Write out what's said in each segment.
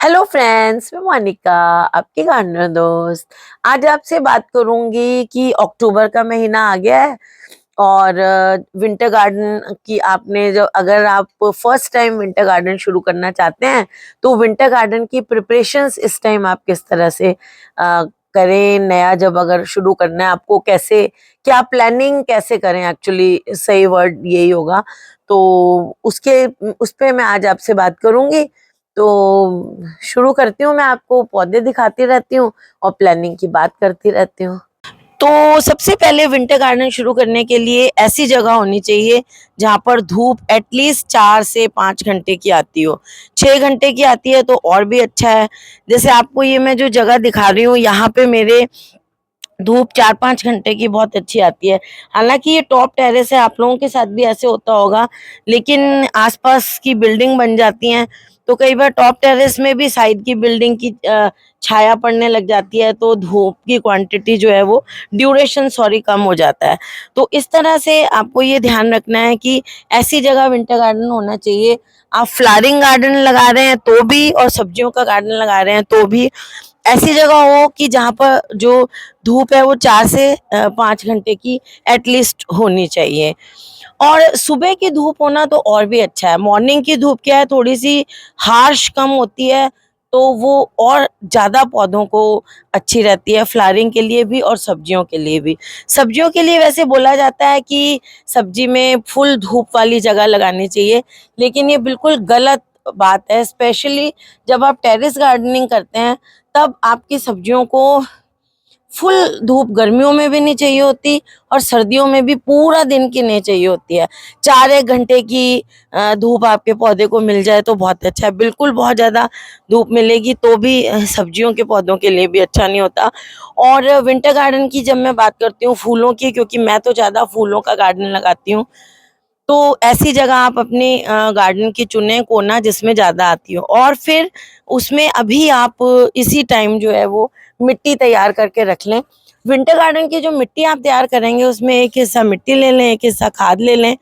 Hello friends, मैं मोनिका, आपकी gardener दोस्त। आज आपसे बात करूंगी कि अक्टूबर का महीना आ गया है और विंटर गार्डन की आपने जो अगर आप फर्स्ट टाइम विंटर गार्डन शुरू करना चाहते हैं तो विंटर गार्डन की प्रिपरेशंस इस टाइम आप किस तरह से करें। नया जब अगर शुरू करना है आपको, कैसे क्या प्लानिंग कैसे करें, एक्चुअली सही वर्ड यही होगा। तो उसके उस पे मैं आज आपसे बात करूंगी। तो शुरू करती हूँ, मैं आपको पौधे दिखाती रहती हूँ और प्लानिंग की बात करती रहती हूँ। तो सबसे पहले विंटर गार्डन शुरू करने के लिए ऐसी जगह होनी चाहिए जहाँ पर धूप एटलीस्ट 4 से 5 घंटे की आती हो। 6 घंटे की आती है तो और भी अच्छा है। जैसे आपको ये मैं जो जगह दिखा रही हूँ, यहाँ पे मेरे धूप 4-5 घंटे की बहुत अच्छी आती है। हालांकि ये टॉप टेरेस है, आप लोगों के साथ भी ऐसे होता होगा, लेकिन आसपास की बिल्डिंग बन जाती हैं तो कई बार टॉप टेरेस में भी साइड की बिल्डिंग की छाया पड़ने लग जाती है, तो धूप की क्वांटिटी जो है वो ड्यूरेशन कम हो जाता है। तो इस तरह से आपको ये ध्यान रखना है कि ऐसी जगह विंटर गार्डन होना चाहिए। आप फ्लावरिंग गार्डन लगा रहे हैं तो भी और सब्जियों का गार्डन लगा रहे हैं तो भी ऐसी जगह हो कि जहाँ पर जो धूप है वो 4 से 5 घंटे की एटलीस्ट होनी चाहिए। और सुबह की धूप होना तो और भी अच्छा है। मॉर्निंग की धूप क्या है, थोड़ी सी हार्श कम होती है तो वो और ज्यादा पौधों को अच्छी रहती है, फ्लावरिंग के लिए भी और सब्जियों के लिए भी। सब्जियों के लिए वैसे बोला जाता है कि सब्जी में फुल धूप वाली जगह लगानी चाहिए, लेकिन ये बिल्कुल गलत बात है। स्पेशली जब आप टेरेस गार्डनिंग करते हैं तब आपकी सब्जियों को फुल धूप गर्मियों में भी नहीं चाहिए होती और सर्दियों में भी पूरा दिन की नहीं चाहिए होती है। 4-1 घंटे की धूप आपके पौधे को मिल जाए तो बहुत अच्छा है। बिल्कुल बहुत ज़्यादा धूप मिलेगी तो भी सब्जियों के पौधों के लिए भी अच्छा नहीं होता। और विंटर गार्डन की जब मैं बात करती हूँ फूलों की, क्योंकि मैं तो ज़्यादा फूलों का गार्डन लगाती हूँ, तो ऐसी जगह आप अपने गार्डन की चुनें कोना जिसमें ज़्यादा आती हो, और फिर उसमें अभी आप इसी टाइम जो है वो मिट्टी तैयार करके रख लें। विंटर गार्डन की जो मिट्टी आप तैयार करेंगे उसमें एक हिस्सा मिट्टी ले लें, एक हिस्सा खाद ले लें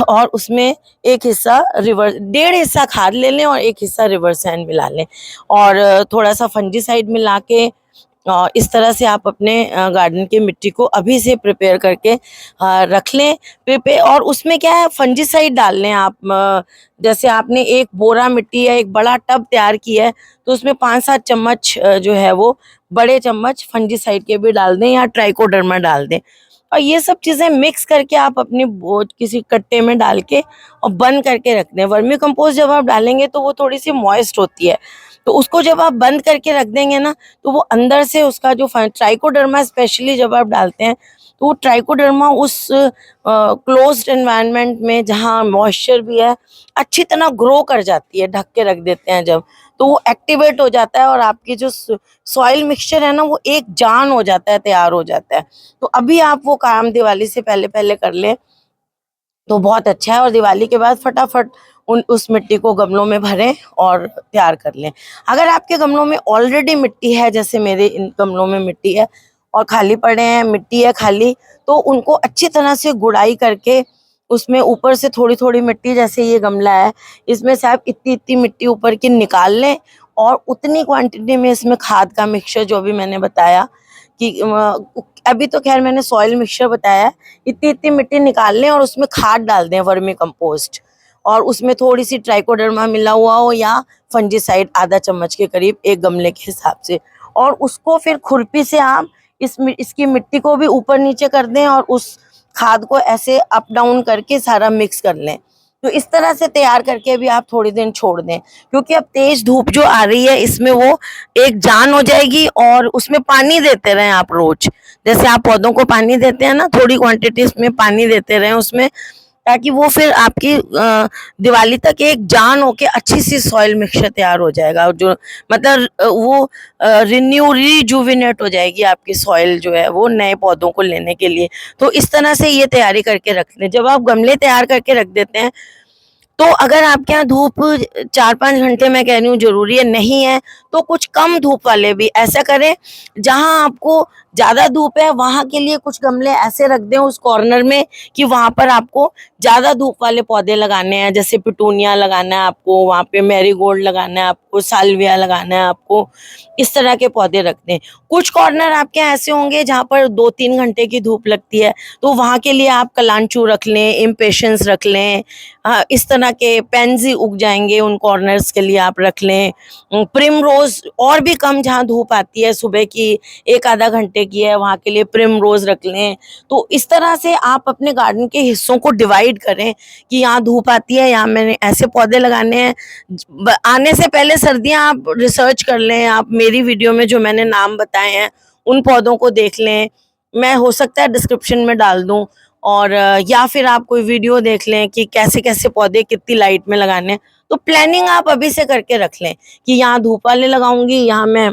और उसमें एक हिस्सा रिवर 1.5 हिस्सा खाद ले लें और एक हिस्सा रिवर सैंड मिला लें और थोड़ा सा फंजीसाइड मिला के इस तरह से आप अपने गार्डन की मिट्टी को अभी से प्रिपेयर करके रख लें। प्रिपेयर, और उसमें क्या है, फंजीसाइड डाल लें आप। जैसे आपने एक बोरा मिट्टी या एक बड़ा टब तैयार किया है तो उसमें 5-7 चम्मच जो है वो बड़े चम्मच फंजीसाइड के भी डाल दें या ट्राइकोडर्मा डाल दें। और ये सब चीज़ें मिक्स करके आप अपनी किसी कट्टे में डाल के और बंद करके रख दें। वर्मी कंपोस्ट जब आप डालेंगे तो वो थोड़ी सी मॉइस्ट होती है, तो उसको जब आप बंद करके रख देंगे ना तो वो अंदर से उसका जो ट्राइकोडर्मा स्पेशली जब आप डालते हैं तो वो ट्राइकोडर्मा उस क्लोज्ड एनवायरनमेंट में जहाँ मॉइस्चर भी है अच्छी तरह ग्रो कर जाती है। ढक के रख देते हैं जब, तो वो एक्टिवेट हो जाता है और आपकी जो सॉइल मिक्सचर है ना वो एक जान हो जाता है, तैयार हो जाता है। तो अभी आप वो काम दिवाली से पहले पहले कर लें तो बहुत अच्छा है, और दिवाली के बाद फटाफट उस मिट्टी को गमलों में भरें और तैयार कर लें। अगर आपके गमलों में ऑलरेडी मिट्टी है, जैसे मेरे इन गमलों में मिट्टी है और खाली पड़े हैं, मिट्टी है खाली, तो उनको अच्छी तरह से गुड़ाई करके उसमें ऊपर से थोड़ी थोड़ी मिट्टी, जैसे ये गमला है इसमें से आप इतनी इतनी मिट्टी ऊपर की निकाल लें और उतनी क्वांटिटी में इसमें खाद का मिक्सचर जो भी मैंने बताया कि अभी तो खैर मैंने सॉइल मिक्सचर बताया है, इतनी इतनी मिट्टी निकाल लें और उसमें खाद डाल दें, वर्मी कंपोस्ट, और उसमें थोड़ी सी ट्राइकोडर्मा मिला हुआ हो या फंजीसाइड आधा चम्मच के करीब एक गमले के हिसाब से, और उसको फिर खुरपी से आप इसकी मिट्टी को भी ऊपर नीचे कर दें और उस खाद को ऐसे अप डाउन करके सारा मिक्स कर लें। तो इस तरह से तैयार करके भी आप थोड़ी दिन छोड़ दें, क्योंकि अब तेज धूप जो आ रही है इसमें वो एक जान हो जाएगी। और उसमें पानी देते रहें आप रोज, जैसे आप पौधों को पानी देते हैं ना, थोड़ी क्वांटिटी में पानी देते रहें उसमें, ताकि वो फिर आपकी दिवाली तक एक जान होके अच्छी सी सॉइल मिक्सचर तैयार हो जाएगा, जो मतलब वो रिजुविनेट हो जाएगी आपकी सॉइल जो है वो नए पौधों को लेने के लिए। तो इस तरह से ये तैयारी करके रख लें। जब आप गमले तैयार करके रख देते हैं तो अगर आपके यहाँ धूप 4-5 घंटे मैं कह रही हूँ जरूरी है, नहीं है तो कुछ कम धूप वाले भी ऐसा करें जहां आपको ज्यादा धूप है वहां के लिए कुछ गमले ऐसे रख दें उस कॉर्नर में कि वहां पर आपको ज्यादा धूप वाले पौधे लगाने हैं, जैसे पिटूनिया लगाना है आपको, वहां पे मैरीगोल्ड लगाना है आपको, साल्विया लगाना है आपको, इस तरह के पौधे रखते हैं। कुछ कॉर्नर आपके ऐसे होंगे जहां पर 2-3 घंटे की धूप लगती है, तो वहां के लिए आप कलांचू रख लें, इम्पेशंस रख लें, इस तरह के पेंजी उग जाएंगे, उन कॉर्नर्स के लिए आप रख लें। प्रिम रोज और भी कम जहाँ धूप आती है सुबह की 1-आधा घंटे की है, वहां के लिए प्रिम रोज रख लें। तो इस तरह से आप अपने गार्डन के हिस्सों को डिवाइड करें कि यहाँ धूप आती है, यहाँ मैंने ऐसे पौधे लगाने हैं। आने से पहले सर्दियां आप रिसर्च कर लें, आप मेरी वीडियो में जो मैंने नाम बताए हैं उन पौधों को देख लें, मैं हो सकता है डिस्क्रिप्शन में डाल दूं, और या फिर आप कोई वीडियो देख लें कि कैसे कैसे पौधे कितनी लाइट में लगाने हैं। तो प्लानिंग आप अभी से करके रख लें कि यहाँ धूप वाले लगाऊंगी, यहाँ मैं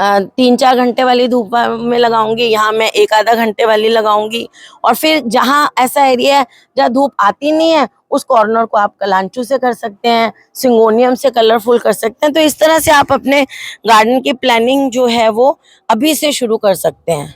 3-4 घंटे वाली धूप में लगाऊंगी, यहाँ मैं 1-आधा घंटे वाली लगाऊंगी। और फिर जहाँ ऐसा एरिया है जहाँ धूप आती नहीं है, उस कॉर्नर को आप कलांचू से कर सकते हैं, सिंगोनियम से कलरफुल कर सकते हैं। तो इस तरह से आप अपने गार्डन की प्लानिंग जो है वो अभी से शुरू कर सकते हैं।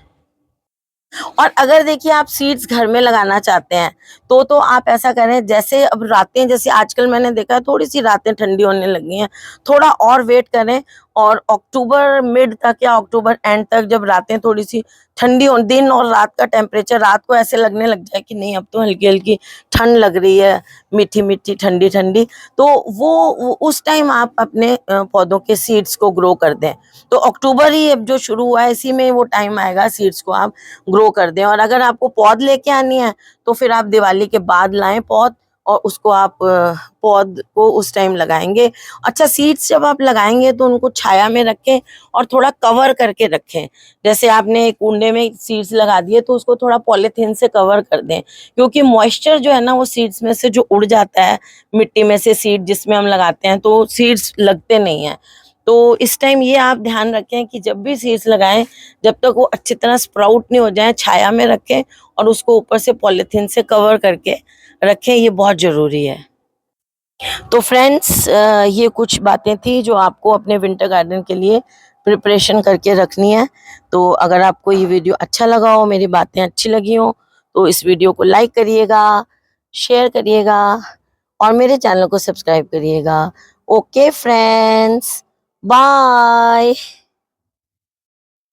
और अगर देखिए आप सीड्स घर में लगाना चाहते हैं तो आप ऐसा करें, जैसे अब रातें, जैसे आजकल मैंने देखा है थोड़ी सी रातें ठंडी होने लगी हैं, थोड़ा और वेट करें, और अक्टूबर मिड तक या अक्टूबर एंड तक जब रातें थोड़ी सी ठंडी हो, दिन और रात का टेम्परेचर रात को ऐसे लगने लग जाए कि नहीं अब तो हल्की हल्की ठंड लग रही है, मीठी मीठी ठंडी ठंडी, तो वो उस टाइम आप अपने पौधों के सीड्स को ग्रो कर दें। तो अक्टूबर ही अब जो शुरू हुआ है इसी में वो टाइम आएगा सीड्स को आप ग्रो कर दें। और अगर आपको पौध लेके आनी है तो फिर आप दिवाली के बाद लाएं पौध, और उसको आप पौध को उस टाइम लगाएंगे। अच्छा, सीड्स जब आप लगाएंगे तो उनको छाया में रखें और थोड़ा कवर करके रखें। जैसे आपने कुंडे में सीड्स लगा दिए तो उसको थोड़ा पॉलीथीन से कवर कर दें, क्योंकि मॉइस्चर जो है ना वो सीड्स में से जो उड़ जाता है, मिट्टी में से सीड जिसमें हम लगाते हैं तो सीड्स लगते नहीं हैं। तो इस टाइम ये आप ध्यान रखें कि जब भी सीड्स लगाएं, जब तक वो अच्छी तरह स्प्राउट नहीं हो जाए, छाया में रखें और उसको ऊपर से पॉलीथीन से कवर करके रखें, ये बहुत ज़रूरी है। तो फ्रेंड्स, ये कुछ बातें थी जो आपको अपने विंटर गार्डन के लिए प्रिपरेशन करके रखनी है। तो अगर आपको ये वीडियो अच्छा लगा हो, मेरी बातें अच्छी लगी हो, तो इस वीडियो को लाइक करिएगा, शेयर करिएगा और मेरे चैनल को सब्सक्राइब करिएगा। Okay friends, bye.